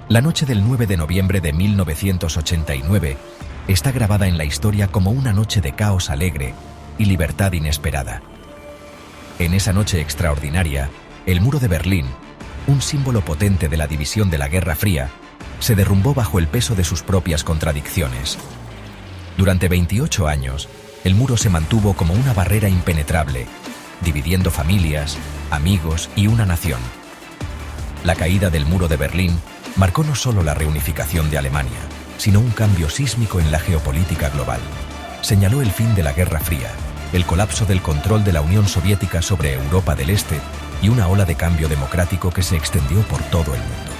La noche del 9 de noviembre de 1989 está grabada en la historia como una noche de caos alegre y libertad inesperada. En esa noche extraordinaria, el muro de Berlín, un símbolo potente de la división de la Guerra Fría, se derrumbó bajo el peso de sus propias contradicciones. Durante 28 años, el muro se mantuvo como una barrera impenetrable, dividiendo familias, amigos y una nación. La caída del muro de Berlín marcó no solo la reunificación de Alemania, sino un cambio sísmico en la geopolítica global. Señaló el fin de la Guerra Fría, el colapso del control de la Unión Soviética sobre Europa del Este y una ola de cambio democrático que se extendió por todo el mundo.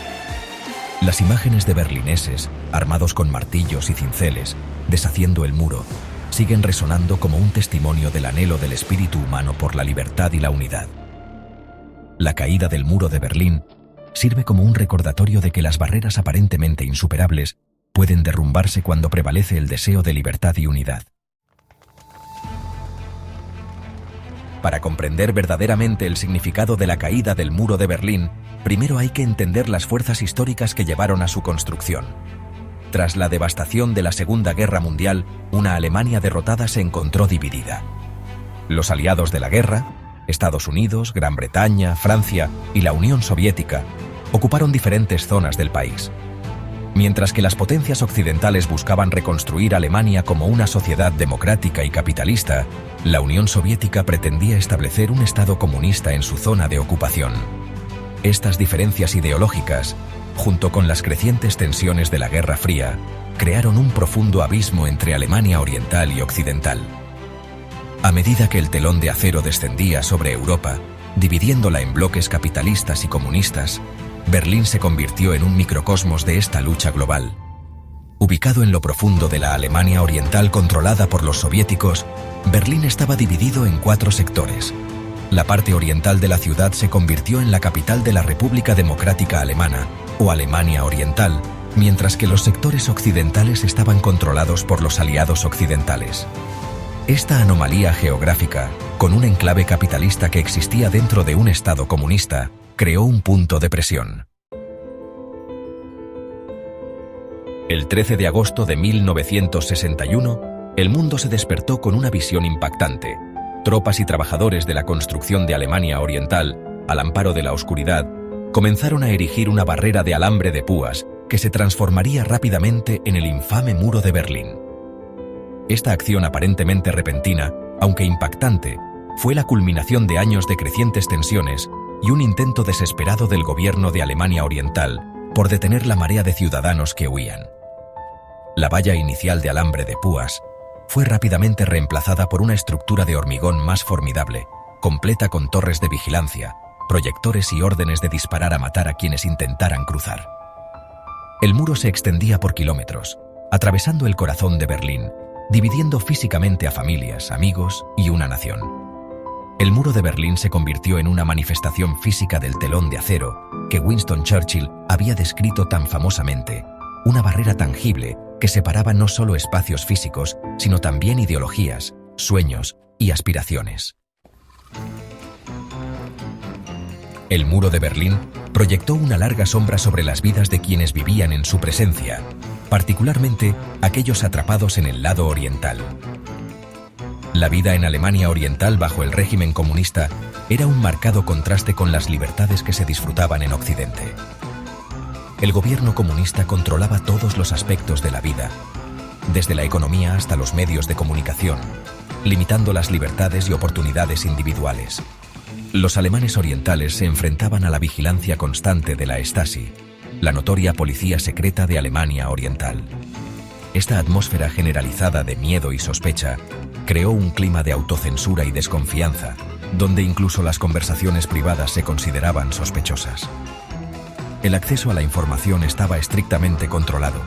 Las imágenes de berlineses, armados con martillos y cinceles, deshaciendo el muro, siguen resonando como un testimonio del anhelo del espíritu humano por la libertad y la unidad. La caída del muro de Berlín sirve como un recordatorio de que las barreras aparentemente insuperables pueden derrumbarse cuando prevalece el deseo de libertad y unidad. Para comprender verdaderamente el significado de la caída del muro de Berlín, primero hay que entender las fuerzas históricas que llevaron a su construcción. Tras la devastación de la Segunda Guerra Mundial, una Alemania derrotada se encontró dividida. Los aliados de la guerra, Estados Unidos, Gran Bretaña, Francia y la Unión Soviética, ocuparon diferentes zonas del país. Mientras que las potencias occidentales buscaban reconstruir Alemania como una sociedad democrática y capitalista, la Unión Soviética pretendía establecer un Estado comunista en su zona de ocupación. Estas diferencias ideológicas, junto con las crecientes tensiones de la Guerra Fría, crearon un profundo abismo entre Alemania Oriental y Occidental. A medida que el telón de acero descendía sobre Europa, dividiéndola en bloques capitalistas y comunistas, Berlín se convirtió en un microcosmos de esta lucha global. Ubicado en lo profundo de la Alemania Oriental controlada por los soviéticos, Berlín estaba dividido en 4 sectores. La parte oriental de la ciudad se convirtió en la capital de la República Democrática Alemana, o Alemania Oriental, mientras que los sectores occidentales estaban controlados por los aliados occidentales. Esta anomalía geográfica, con un enclave capitalista que existía dentro de un Estado comunista, creó un punto de presión. El 13 de agosto de 1961, el mundo se despertó con una visión impactante. Tropas y trabajadores de la construcción de Alemania Oriental, al amparo de la oscuridad, comenzaron a erigir una barrera de alambre de púas que se transformaría rápidamente en el infame muro de Berlín. Esta acción aparentemente repentina, aunque impactante, fue la culminación de años de crecientes tensiones y un intento desesperado del gobierno de Alemania Oriental por detener la marea de ciudadanos que huían. La valla inicial de alambre de púas fue rápidamente reemplazada por una estructura de hormigón más formidable, completa con torres de vigilancia, proyectores y órdenes de disparar a matar a quienes intentaran cruzar. El muro se extendía por kilómetros, atravesando el corazón de Berlín, dividiendo físicamente a familias, amigos y una nación. El muro de Berlín se convirtió en una manifestación física del telón de acero que Winston Churchill había descrito tan famosamente, una barrera tangible que separaba no solo espacios físicos, sino también ideologías, sueños y aspiraciones. El muro de Berlín proyectó una larga sombra sobre las vidas de quienes vivían en su presencia, particularmente aquellos atrapados en el lado oriental. La vida en Alemania Oriental bajo el régimen comunista era un marcado contraste con las libertades que se disfrutaban en Occidente. El gobierno comunista controlaba todos los aspectos de la vida, desde la economía hasta los medios de comunicación, limitando las libertades y oportunidades individuales. Los alemanes orientales se enfrentaban a la vigilancia constante de la Stasi, la notoria policía secreta de Alemania Oriental. Esta atmósfera generalizada de miedo y sospecha creó un clima de autocensura y desconfianza, donde incluso las conversaciones privadas se consideraban sospechosas. El acceso a la información estaba estrictamente controlado,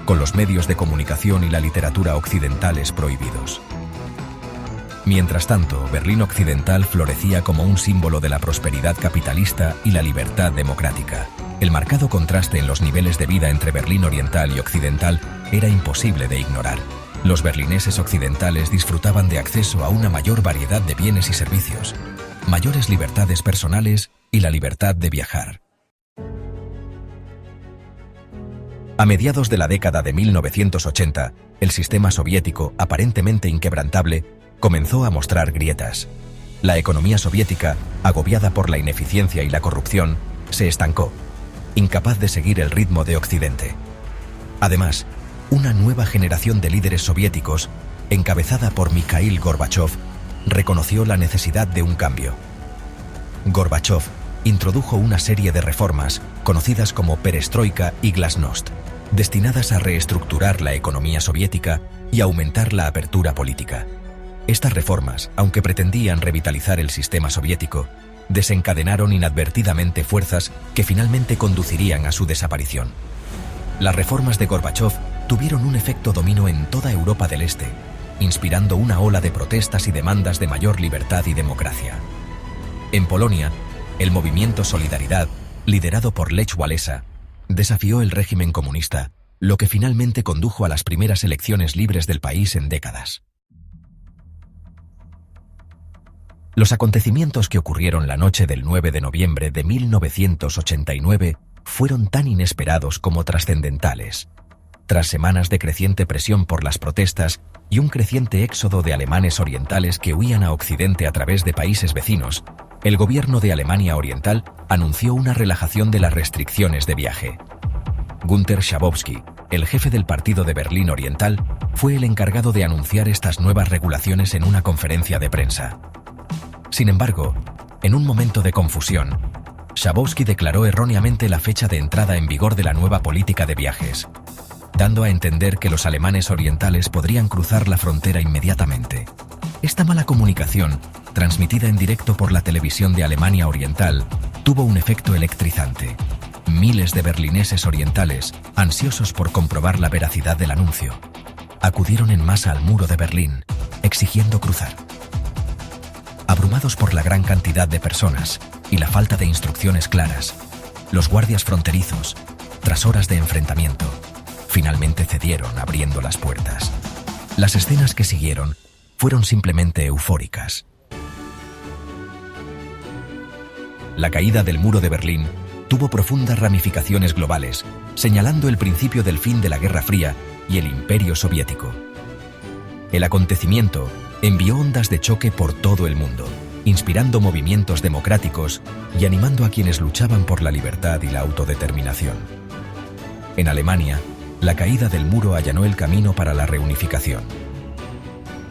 con los medios de comunicación y la literatura occidentales prohibidos. Mientras tanto, Berlín Occidental florecía como un símbolo de la prosperidad capitalista y la libertad democrática. El marcado contraste en los niveles de vida entre Berlín Oriental y Occidental era imposible de ignorar. Los berlineses occidentales disfrutaban de acceso a una mayor variedad de bienes y servicios, mayores libertades personales y la libertad de viajar. A mediados de la década de 1980, el sistema soviético, aparentemente inquebrantable, comenzó a mostrar grietas. La economía soviética, agobiada por la ineficiencia y la corrupción, se estancó, incapaz de seguir el ritmo de Occidente. Además, una nueva generación de líderes soviéticos, encabezada por Mikhail Gorbachov, reconoció la necesidad de un cambio. Gorbachov introdujo una serie de reformas, conocidas como perestroika y glasnost, destinadas a reestructurar la economía soviética y aumentar la apertura política. Estas reformas, aunque pretendían revitalizar el sistema soviético, desencadenaron inadvertidamente fuerzas que finalmente conducirían a su desaparición. Las reformas de Gorbachov tuvieron un efecto dominó en toda Europa del Este, inspirando una ola de protestas y demandas de mayor libertad y democracia. En Polonia, el movimiento Solidaridad, liderado por Lech Walesa, desafió el régimen comunista, lo que finalmente condujo a las primeras elecciones libres del país en décadas. Los acontecimientos que ocurrieron la noche del 9 de noviembre de 1989 fueron tan inesperados como trascendentales. Tras semanas de creciente presión por las protestas y un creciente éxodo de alemanes orientales que huían a Occidente a través de países vecinos, el gobierno de Alemania Oriental anunció una relajación de las restricciones de viaje. Günter Schabowski, el jefe del Partido de Berlín Oriental, fue el encargado de anunciar estas nuevas regulaciones en una conferencia de prensa. Sin embargo, en un momento de confusión, Schabowski declaró erróneamente la fecha de entrada en vigor de la nueva política de viajes, dando a entender que los alemanes orientales podrían cruzar la frontera inmediatamente. Esta mala comunicación, transmitida en directo por la televisión de Alemania Oriental, tuvo un efecto electrizante. Miles de berlineses orientales, ansiosos por comprobar la veracidad del anuncio, acudieron en masa al muro de Berlín, exigiendo cruzar. Abrumados por la gran cantidad de personas y la falta de instrucciones claras, los guardias fronterizos, tras horas de enfrentamiento, finalmente cedieron abriendo las puertas. Las escenas que siguieron fueron simplemente eufóricas. La caída del muro de Berlín tuvo profundas ramificaciones globales, señalando el principio del fin de la Guerra Fría y el Imperio Soviético. El acontecimiento envió ondas de choque por todo el mundo, inspirando movimientos democráticos y animando a quienes luchaban por la libertad y la autodeterminación. En Alemania, la caída del muro allanó el camino para la reunificación.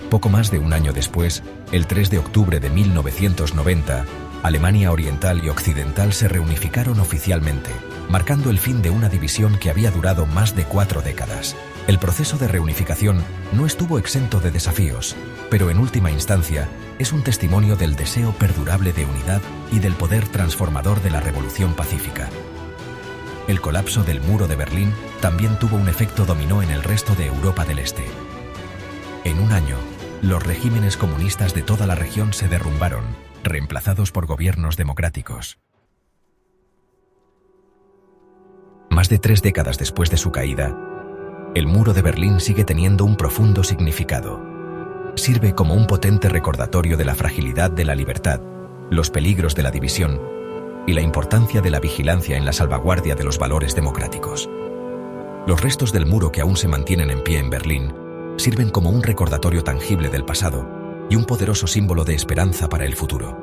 Poco más de un año después, el 3 de octubre de 1990, Alemania Oriental y Occidental se reunificaron oficialmente, marcando el fin de una división que había durado más de 4 décadas. El proceso de reunificación no estuvo exento de desafíos, pero en última instancia es un testimonio del deseo perdurable de unidad y del poder transformador de la Revolución Pacífica. El colapso del muro de Berlín también tuvo un efecto dominó en el resto de Europa del Este. En un año, los regímenes comunistas de toda la región se derrumbaron, reemplazados por gobiernos democráticos. Más de 3 décadas después de su caída, el muro de Berlín sigue teniendo un profundo significado. Sirve como un potente recordatorio de la fragilidad de la libertad, los peligros de la división y la importancia de la vigilancia en la salvaguardia de los valores democráticos. Los restos del muro que aún se mantienen en pie en Berlín sirven como un recordatorio tangible del pasado y un poderoso símbolo de esperanza para el futuro.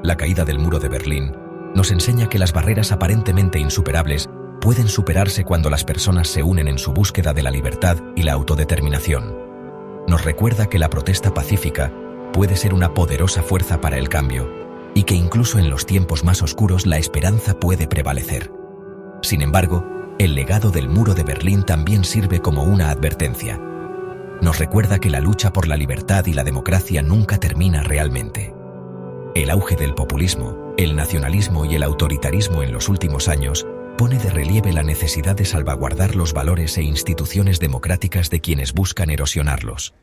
La caída del muro de Berlín nos enseña que las barreras aparentemente insuperables pueden superarse cuando las personas se unen en su búsqueda de la libertad y la autodeterminación. Nos recuerda que la protesta pacífica puede ser una poderosa fuerza para el cambio y que incluso en los tiempos más oscuros la esperanza puede prevalecer. Sin embargo, el legado del muro de Berlín también sirve como una advertencia. Nos recuerda que la lucha por la libertad y la democracia nunca termina realmente. El auge del populismo, el nacionalismo y el autoritarismo en los últimos años pone de relieve la necesidad de salvaguardar los valores e instituciones democráticas de quienes buscan erosionarlos.